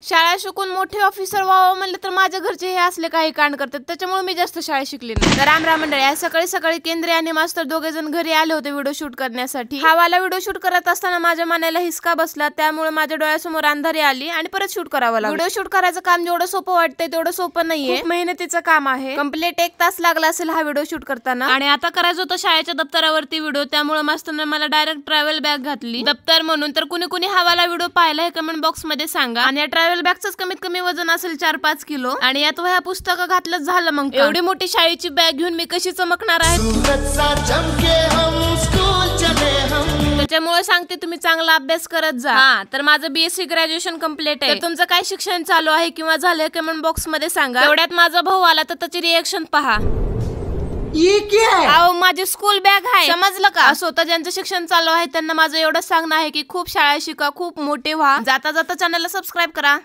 शाळा शिकून मोठे ऑफिसर व्हावं म्हणलं तर माझ्या घरचे हे असले काही कांड करतात, त्याच्यामुळे मी जास्त शाळा शिकली नाही. तर राम मंडळी, आज सकाळी सकाळी केंद्रे आणि मास्तर दोघे जण घरी आले होते व्हिडिओ शूट करण्यासाठी. हा वाला व्हिडिओ शूट करत असताना माझ्या मनाला हिसका बसला, त्यामुळे माझ्या डोळ्यासमोर अंधारी आली आणि परत शूट करावं लागलं. व्हिडिओ शूट करायचं काम जेवढं सोपं वाटतंय तेवढं सोपं नाहीये, खूप मेहनतीचं काम आहे. कंप्लीट 1 तास लागला असेल हा व्हिडिओ शूट करताना. आणि आता करायचं होतं शाळेच्या दप्तरावरती व्हिडिओ, त्यामुळे मास्तरने मला डायरेक्ट ट्रॅव्हल बॅग घातली दप्तर म्हणून. तर कुणी कुणी हा वाला व्हिडिओ पाहिला हे कमेंट बॉक्स मध्ये सांगा. आणि या ट्रॅव्हल बॅगच कमीत कमी वजन असेल 4-5 किलो. आणि यात वह्या पुस्तकं घातलं झालं. मग एवढी मोठी शाळेची बॅग घेऊन मी कशी चमकणार आहे? त्याच्यामुळे सांगते, तुम्ही चांगला अभ्यास करत जा. तर माझं बीएससी ग्रॅज्युएशन कम्प्लीट आहे. तर तुमचं काय शिक्षण चालू आहे किंवा झालंय कमेंट बॉक्स मध्ये सांगा. एवढ्यात माझा भाऊ आला तर त्याची रिएक्शन पहा. अहो, माझी स्कूल बॅग आहे, समजलं का? स्वतः ज्यांचं शिक्षण चालू आहे त्यांना माझं एवढं सांगणं आहे की खूप शाळा शिका, खूप मोठे व्हा. जाता जाता चॅनलला सबस्क्राईब करा.